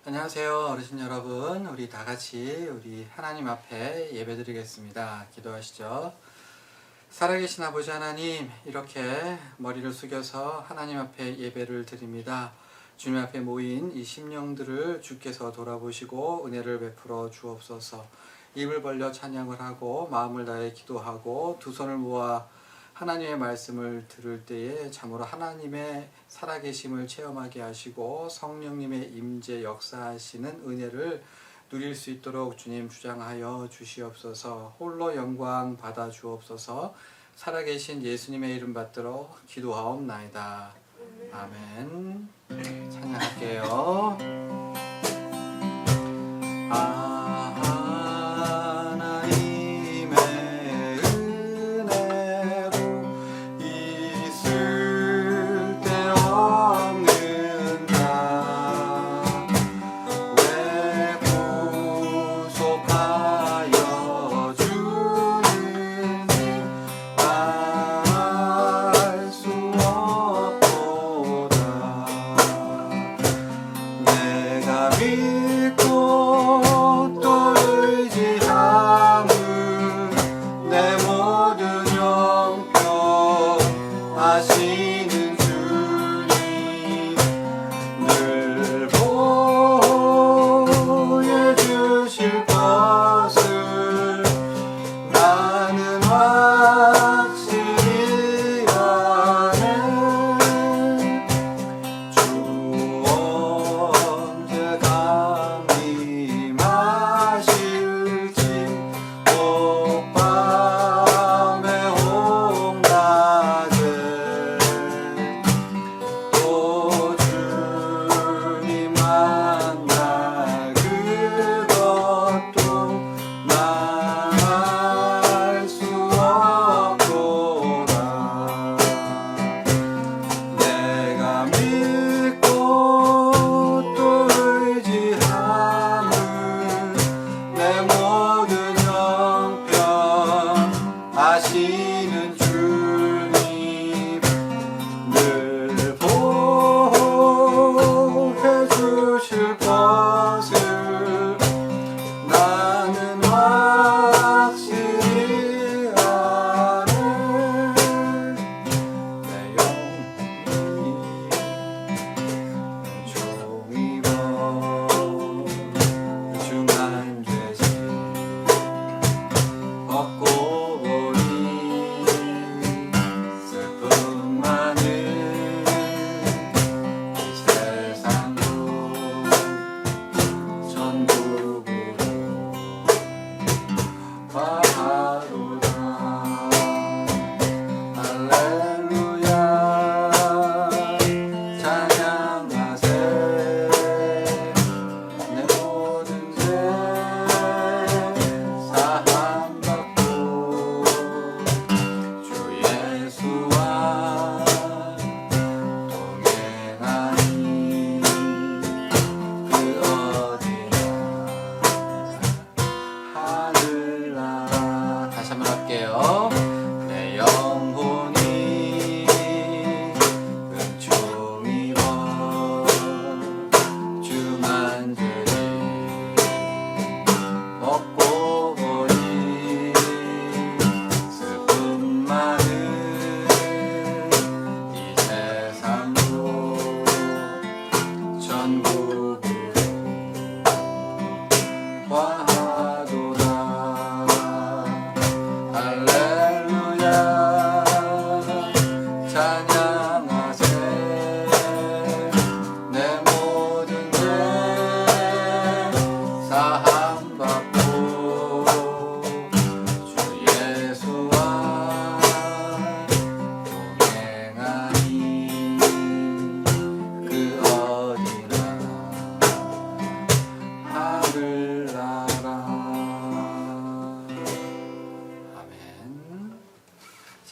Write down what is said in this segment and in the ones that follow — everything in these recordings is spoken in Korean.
안녕하세요, 어르신 여러분. 우리 다 같이 우리 하나님 앞에 예배드리겠습니다. 기도하시죠. 살아계신 아버지 하나님, 이렇게 머리를 숙여서 하나님 앞에 예배를 드립니다. 주님 앞에 모인 이 심령들을 주께서 돌아보시고 은혜를 베풀어 주옵소서. 입을 벌려 찬양을 하고 마음을 다해 기도하고 두 손을 모아 하나님의 말씀을 들을 때에 참으로 하나님의 살아계심을 체험하게 하시고 성령님의 임재 역사하시는 은혜를 누릴 수 있도록 주님 주장하여 주시옵소서. 홀로 영광 받아 주옵소서. 살아계신 예수님의 이름 받들어 기도하옵나이다. 아멘. 찬양할게요.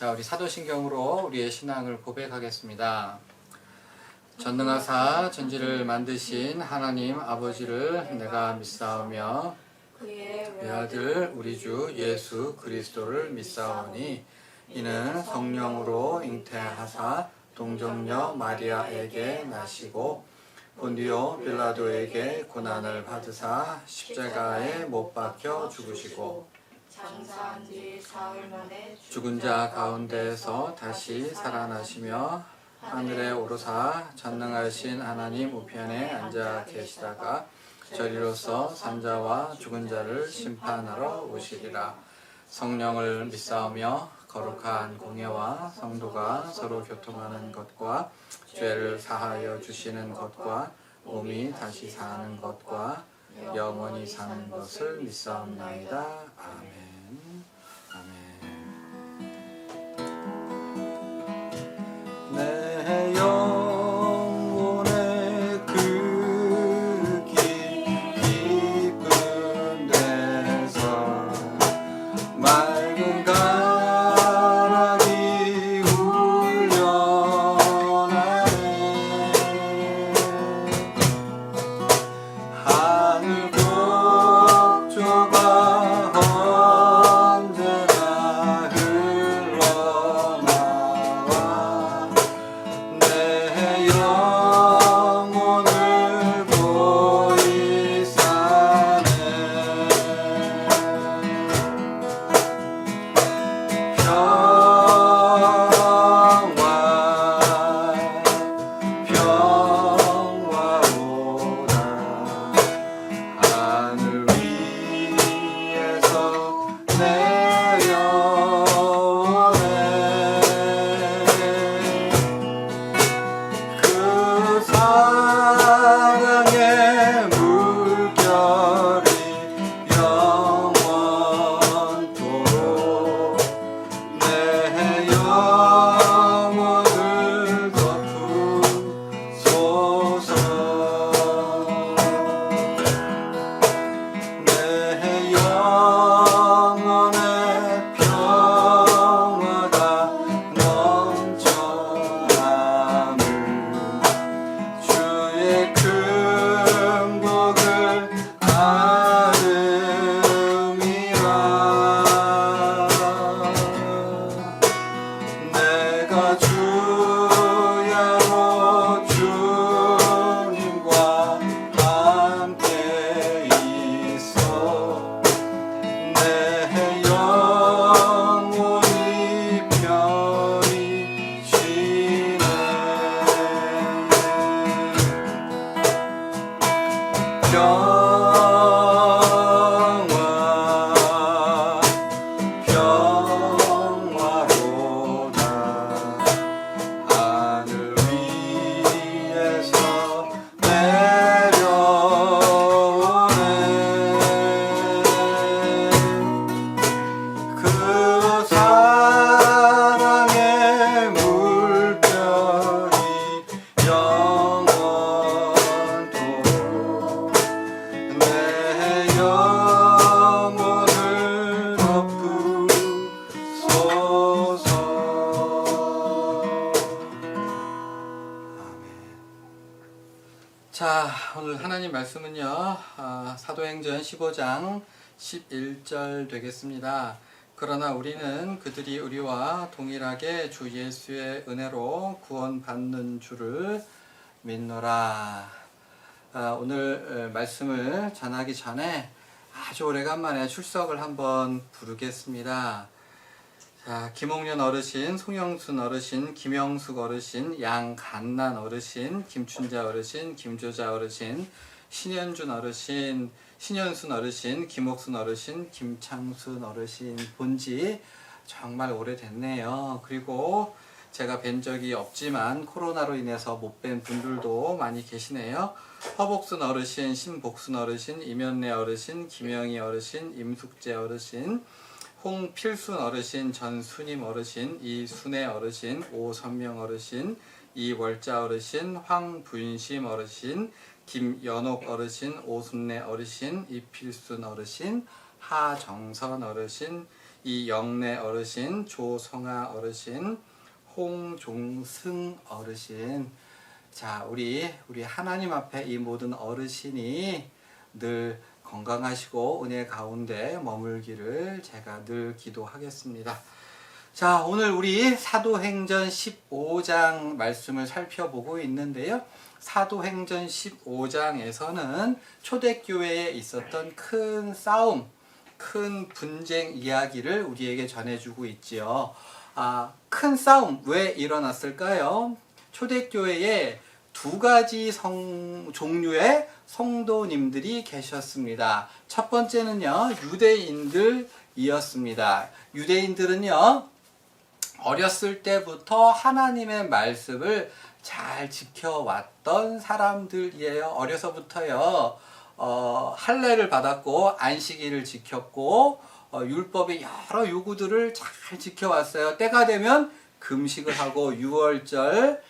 자, 우리 사도신경으로 우리의 신앙을 고백하겠습니다. 전능하사 전지를 만드신 하나님 아버지를 내가 믿사오며 그의 아들 우리 주 예수 그리스도를 믿사오니 이는 성령으로 잉태하사 동정녀 마리아에게 나시고 본디오 빌라도에게 고난을 받으사 십자가에 못 박혀 죽으시고 장사한 지 사흘 만에 죽은 자 가운데에서 다시 살아나시며 하늘에 오르사 전능하신 하나님 우편에 앉아 계시다가 저리로서 산자와 죽은 자를 심판하러 오시리라. 성령을 믿사오며 거룩한 공예와 성도가 서로 교통하는 것과 죄를 사하여 주시는 것과 몸이 다시 사는 것과 영원히 사는 것을 믿사옵나이다. 아멘. 내 영혼의 그 깊은 데서 맑은 가랑이 울려나네. 하늘 곡조가 언제나 흘러나와 내 영혼을 보이 사네. 평화로다. 하늘 위에서 내 영혼에 그 사랑의 물결이 영원토록 내 영혼을 덮으소서. 내 영혼의 평화가 넘쳐남을 주의 큰 복을 받음이라. 내가 주야로 주님과 함께 있어 내 영혼이 편히 쉬네. 평화로다. 하늘 위에서 내려오네. 그 사랑의 물결이 영원토록 내 영혼을 덮으소서. 아멘. 자, 오늘 하나님 말씀은요, 사도행전 15장 11절 되겠습니다. 그러나 우리는 그들이 우리와 동일하게 주 예수의 은혜로 구원받는 줄을 믿노라. 오늘 말씀을 전하기 전에 아주 오래간만에 출석을 한번 부르겠습니다. 자, 김홍련 어르신, 송영순 어르신, 김영숙 어르신, 양간난 어르신, 김춘자 어르신, 김조자 어르신, 신현준 어르신, 신현순 어르신, 김옥순 어르신, 김창순 어르신 본지 정말 오래됐네요. 그리고 제가 뵌 적이 없지만 코로나로 인해서 못 뵌 분들도 많이 계시네요. 허복순 어르신, 신복순 어르신, 이면래 어르신, 김영희 어르신, 임숙재 어르신, 홍필순 어르신, 전순임 어르신, 이순애 어르신, 오선명 어르신, 이월자 어르신, 황분심 어르신, 김연옥 어르신, 오순래 어르신, 이필순 어르신, 하정선 어르신, 이영래 어르신, 조성아 어르신, 홍종승 어르신. 자, 우리 하나님 앞에 이 모든 어르신이 늘 건강하시고 은혜 가운데 머물기를 제가 늘 기도하겠습니다. 자, 오늘 우리 사도행전 15장 말씀을 살펴보고 있는데요. 사도행전 15장에서는 초대교회에 있었던 큰 싸움, 큰 분쟁 이야기를 우리에게 전해주고 있지요. 큰 싸움 왜 일어났을까요? 초대교회에 두 가지 종류의 성도님들이 계셨습니다. 첫 번째는요, 유대인들이었습니다. 유대인들은요, 어렸을 때부터 하나님의 말씀을 잘 지켜왔던 사람들이에요. 어려서부터요, 할례를 받았고 안식일을 지켰고 율법의 여러 요구들을 잘 지켜왔어요. 때가 되면 금식을 하고 유월절,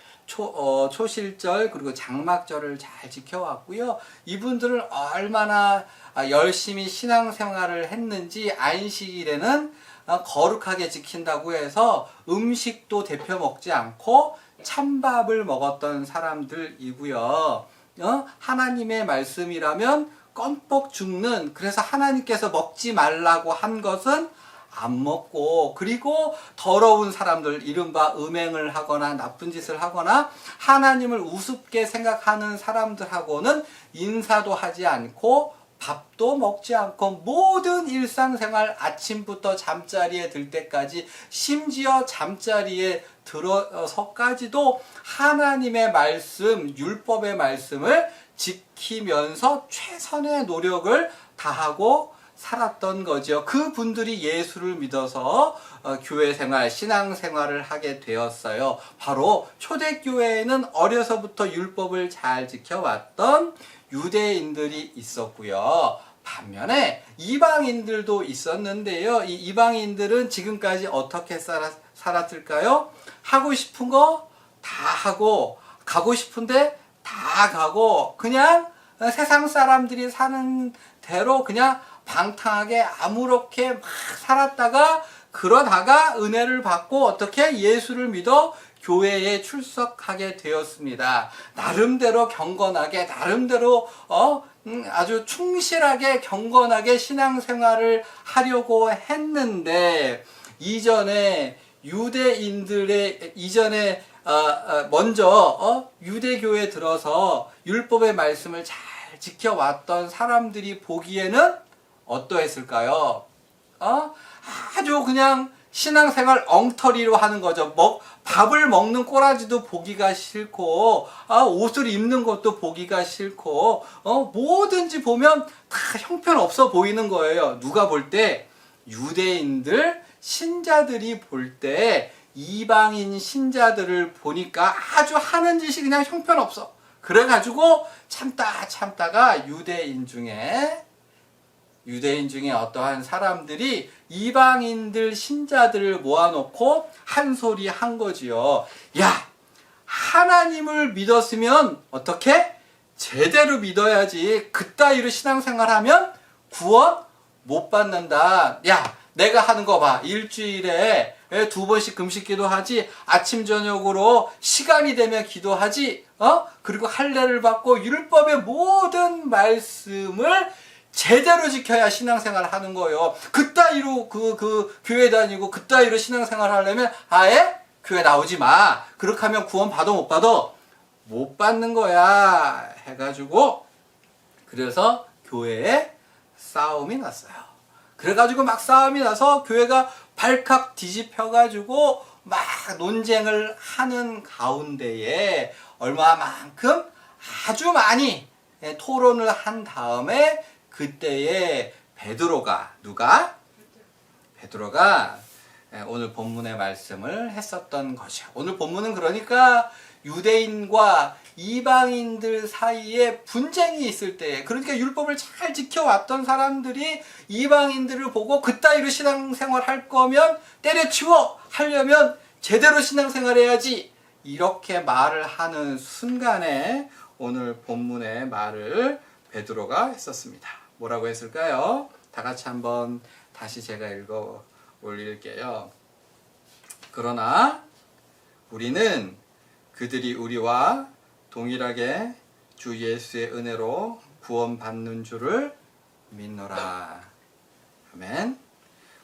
초실절 그리고 장막절을 잘 지켜왔고요. 이분들은 얼마나 열심히 신앙생활을 했는지 안식일에는 거룩하게 지킨다고 해서 음식도 데펴 먹지 않고 찬밥을 먹었던 사람들이고요. 하나님의 말씀이라면 껌뻑 죽는, 그래서 하나님께서 먹지 말라고 한 것은 안 먹고, 그리고 더러운 사람들, 이른바 음행을 하거나 나쁜 짓을 하거나 하나님을 우습게 생각하는 사람들하고는 인사도 하지 않고 밥도 먹지 않고 모든 일상생활 아침부터 잠자리에 들 때까지, 심지어 잠자리에 들어서까지도 하나님의 말씀, 율법의 말씀을 지키면서 최선의 노력을 다하고 살았던 거죠. 그 분들이 예수를 믿어서 교회 생활, 신앙 생활을 하게 되었어요. 바로 초대교회에는 어려서부터 율법을 잘 지켜왔던 유대인들이 있었고요. 반면에 이방인들도 있었는데요. 이 이방인들은 지금까지 어떻게 살았을까요? 하고 싶은 거 다 하고, 가고 싶은데 다 가고, 그냥 세상 사람들이 사는 대로 그냥 방탕하게 아무렇게 막 살았다가, 그러다가 은혜를 받고 어떻게 예수를 믿어 교회에 출석하게 되었습니다. 나름대로 경건하게, 나름대로 아주 충실하게 경건하게 신앙생활을 하려고 했는데, 먼저 유대교에 들어서 율법의 말씀을 잘 지켜왔던 사람들이 보기에는 어떠했을까요? 아주 그냥 신앙생활 엉터리로 하는 거죠. 밥을 먹는 꼬라지도 보기가 싫고, 옷을 입는 것도 보기가 싫고, 뭐든지 보면 다 형편없어 보이는 거예요. 누가 볼 때? 유대인들, 신자들이 볼 때 이방인 신자들을 보니까 아주 하는 짓이 그냥 형편없어. 그래가지고 참다가 유대인 중에 어떠한 사람들이 이방인들 신자들을 모아놓고 한 소리 한 거지요. 야, 하나님을 믿었으면 어떻게? 제대로 믿어야지. 그따위로 신앙생활하면 구원 못 받는다. 야, 내가 하는 거 봐. 일주일에 2번씩 금식 기도하지. 아침 저녁으로 시간이 되면 기도하지. 그리고 할례를 받고 율법의 모든 말씀을 제대로 지켜야 신앙생활을 하는 거예요. 그따위로 그 교회 다니고 그따위로 신앙생활 하려면 아예 교회 나오지 마. 그렇게 하면 구원 받아 못 받아? 못 받는 거야. 해가지고 그래서 교회에 싸움이 났어요. 그래가지고 막 싸움이 나서 교회가 발칵 뒤집혀가지고 막 논쟁을 하는 가운데에 얼마만큼 아주 많이 토론을 한 다음에 그때에 베드로가 오늘 본문의 말씀을 했었던 것이요. 오늘 본문은 그러니까 유대인과 이방인들 사이에 분쟁이 있을 때, 그러니까 율법을 잘 지켜왔던 사람들이 이방인들을 보고 그따위로 신앙생활 할 거면 때려치워, 하려면 제대로 신앙생활 해야지, 이렇게 말을 하는 순간에 오늘 본문의 말을 베드로가 했었습니다. 뭐라고 했을까요? 다 같이 한번 다시 제가 읽어 올릴게요. 그러나 우리는 그들이 우리와 동일하게 주 예수의 은혜로 구원받는 줄을 믿노라. 아멘.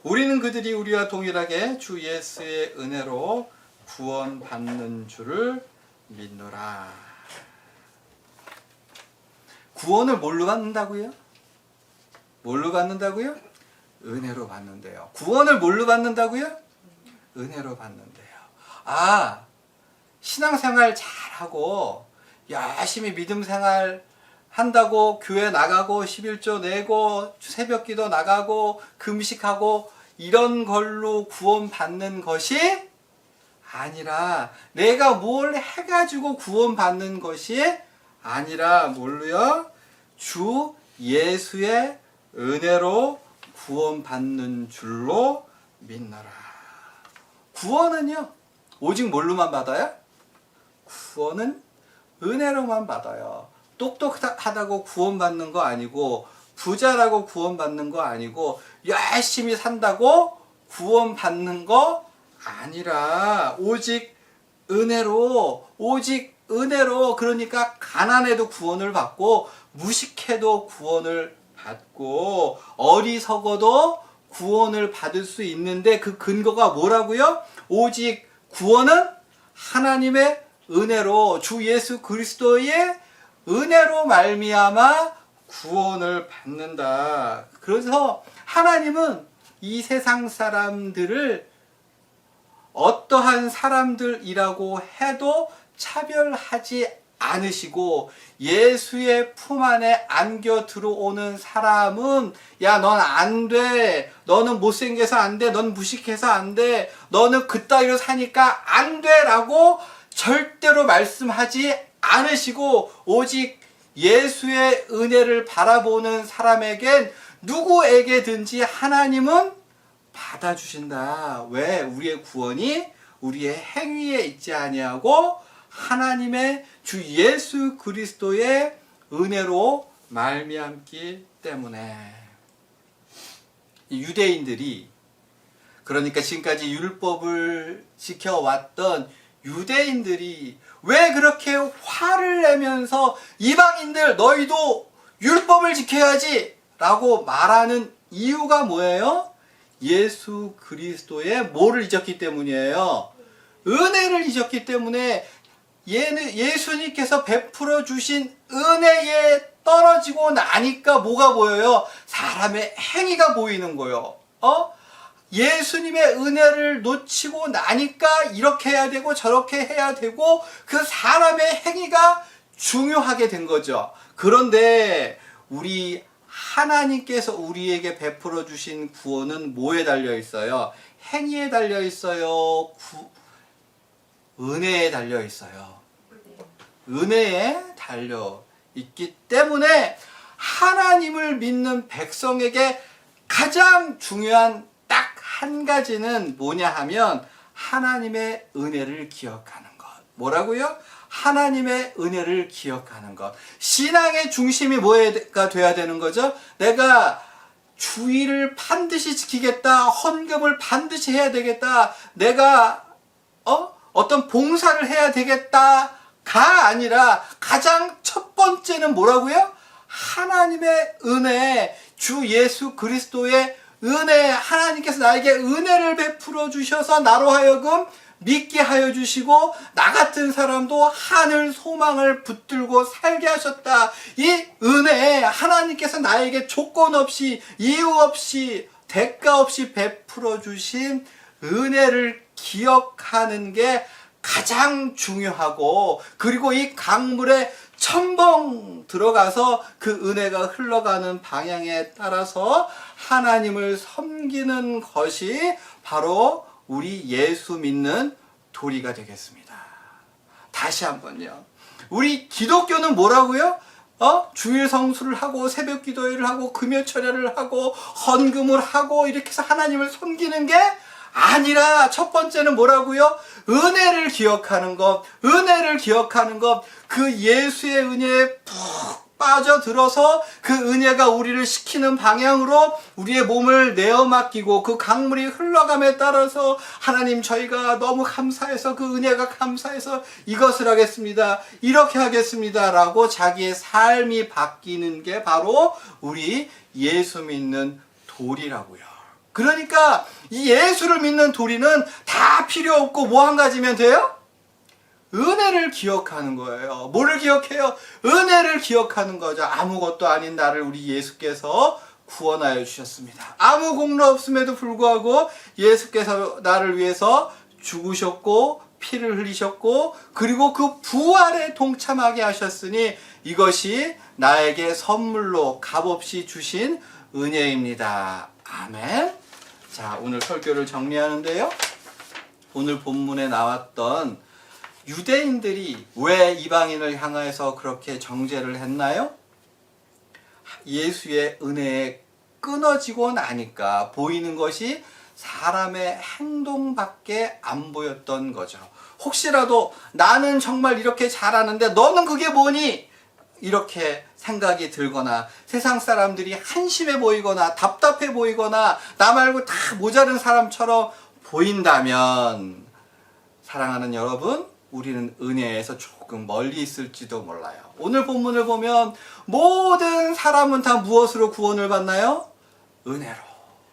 우리는 그들이 우리와 동일하게 주 예수의 은혜로 구원받는 줄을 믿노라. 구원을 뭘로 받는다고요? 뭘로 받는다고요? 은혜로 받는데요. 구원을 뭘로 받는다고요? 은혜로 받는데요. 아, 신앙생활 잘하고 열심히 믿음생활 한다고 교회 나가고 11조 내고 새벽기도 나가고 금식하고 이런 걸로 구원받는 것이 아니라, 내가 뭘 해가지고 구원받는 것이 아니라 뭘로요? 주 예수의 은혜로 구원받는 줄로 믿노라. 구원은요, 오직 뭘로만 받아요? 구원은 은혜로만 받아요. 똑똑하다고 구원받는 거 아니고, 부자라고 구원받는 거 아니고, 열심히 산다고 구원받는 거 아니라 오직 은혜로, 오직 은혜로. 그러니까 가난해도 구원을 받고, 무식해도 구원을 받고, 어리석어도 구원을 받을 수 있는데, 그 근거가 뭐라고요? 오직 구원은 하나님의 은혜로, 주 예수 그리스도의 은혜로 말미암아 구원을 받는다. 그래서 하나님은 이 세상 사람들을 어떠한 사람들이라고 해도 차별하지 않으시고, 예수의 품 안에 안겨 들어오는 사람은 야, 넌 안 돼, 너는 못생겨서 안 돼, 넌 무식해서 안 돼, 너는 그따위로 사니까 안 돼 라고 절대로 말씀하지 않으시고, 오직 예수의 은혜를 바라보는 사람에겐 누구에게든지 하나님은 받아주신다. 왜? 우리의 구원이 우리의 행위에 있지 아니하고 하나님의 주 예수 그리스도의 은혜로 말미암기 때문에. 유대인들이, 그러니까 지금까지 율법을 지켜왔던 유대인들이 왜 그렇게 화를 내면서 이방인들 너희도 율법을 지켜야지 라고 말하는 이유가 뭐예요? 예수 그리스도의 뭐를 잊었기 때문이에요? 은혜를 잊었기 때문에. 예수님께서 베풀어 주신 은혜에 떨어지고 나니까 뭐가 보여요? 사람의 행위가 보이는 거예요. 예수님의 은혜를 놓치고 나니까 이렇게 해야 되고 저렇게 해야 되고 그 사람의 행위가 중요하게 된 거죠. 그런데 우리 하나님께서 우리에게 베풀어 주신 구원은 뭐에 달려 있어요? 행위에 달려 있어요? 은혜에 달려 있어요. 은혜에 달려 있기 때문에 하나님을 믿는 백성에게 가장 중요한 딱 한 가지는 뭐냐 하면 하나님의 은혜를 기억하는 것. 뭐라고요? 하나님의 은혜를 기억하는 것. 신앙의 중심이 뭐가 돼야 되는 거죠? 내가 주의를 반드시 지키겠다, 헌금을 반드시 해야 되겠다, 내가 어떤 봉사를 해야 되겠다가 아니라 가장 첫 번째는 뭐라고요? 하나님의 은혜, 주 예수 그리스도의 은혜. 하나님께서 나에게 은혜를 베풀어 주셔서 나로 하여금 믿게 하여 주시고 나 같은 사람도 하늘 소망을 붙들고 살게 하셨다. 이 은혜, 하나님께서 나에게 조건 없이, 이유 없이, 대가 없이 베풀어 주신 은혜를 기억하는 게 가장 중요하고, 그리고 이 강물에 첨벙 들어가서 그 은혜가 흘러가는 방향에 따라서 하나님을 섬기는 것이 바로 우리 예수 믿는 도리가 되겠습니다. 다시 한번요. 우리 기독교는 뭐라고요? 주일 성수를 하고 새벽 기도회를 하고 금요 철야를 하고 헌금을 하고 이렇게 해서 하나님을 섬기는 게 아니라 첫 번째는 뭐라고요? 은혜를 기억하는 것. 은혜를 기억하는 것. 그 예수의 은혜에 푹 빠져들어서 그 은혜가 우리를 시키는 방향으로 우리의 몸을 내어 맡기고 그 강물이 흘러감에 따라서 하나님, 저희가 너무 감사해서 그 은혜가 감사해서 이것을 하겠습니다, 이렇게 하겠습니다 라고 자기의 삶이 바뀌는 게 바로 우리 예수 믿는 도리라고요. 그러니까 이 예수를 믿는 우리는 다 필요 없고 뭐 한 가지면 돼요? 은혜를 기억하는 거예요. 뭐를 기억해요? 은혜를 기억하는 거죠. 아무것도 아닌 나를 우리 예수께서 구원하여 주셨습니다. 아무 공로 없음에도 불구하고 예수께서 나를 위해서 죽으셨고 피를 흘리셨고 그리고 그 부활에 동참하게 하셨으니 이것이 나에게 선물로 값없이 주신 은혜입니다. 아멘. 자, 오늘 설교를 정리하는데요. 오늘 본문에 나왔던 유대인들이 왜 이방인을 향해서 그렇게 정죄를 했나요? 예수의 은혜에 끊어지고 나니까 보이는 것이 사람의 행동밖에 안 보였던 거죠. 혹시라도 나는 정말 이렇게 잘하는데 너는 그게 뭐니? 이렇게 생각이 들거나 세상 사람들이 한심해 보이거나 답답해 보이거나 나 말고 다 모자른 사람처럼 보인다면 사랑하는 여러분, 우리는 은혜에서 조금 멀리 있을지도 몰라요. 오늘 본문을 보면 모든 사람은 다 무엇으로 구원을 받나요? 은혜로.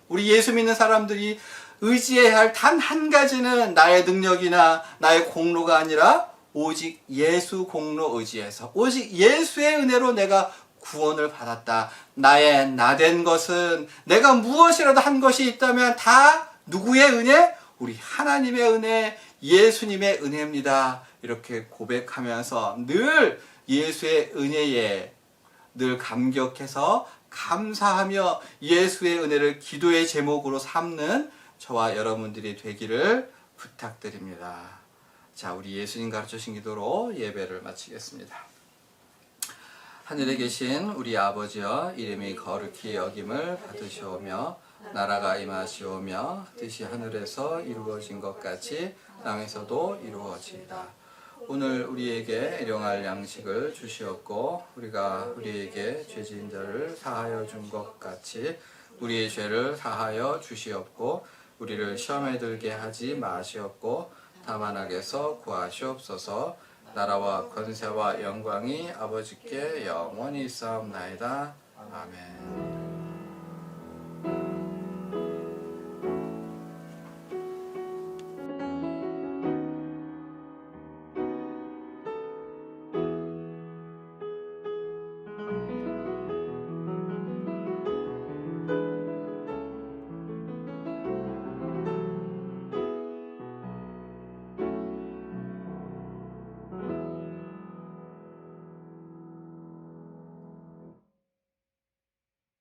우리 예수 믿는 사람들이 의지해야 할 단 한 가지는 나의 능력이나 나의 공로가 아니라 오직 예수 공로 의지해서 오직 예수의 은혜로 내가 구원을 받았다. 나의 나된 것은 내가 무엇이라도 한 것이 있다면 다 누구의 은혜? 우리 하나님의 은혜, 예수님의 은혜입니다. 이렇게 고백하면서 늘 예수의 은혜에 늘 감격해서 감사하며 예수의 은혜를 기도의 제목으로 삼는 저와 여러분들이 되기를 부탁드립니다. 자, 우리 예수님 가르쳐주신 기도로 예배를 마치겠습니다. 하늘에 계신 우리 아버지여, 이름이 거룩히 여김을 받으시오며 나라가 임하시오며 뜻이 하늘에서 이루어진 것 같이 땅에서도 이루어지이다. 오늘 우리에게 일용할 양식을 주시옵고 우리가 우리에게 죄진 자를 사하여 준 것 같이 우리의 죄를 사하여 주시옵고 우리를 시험에 들게 하지 마시옵고 다만 악에서 구하시옵소서. 나라와 권세와 영광이 아버지께 영원히 있사옵나이다. 아멘.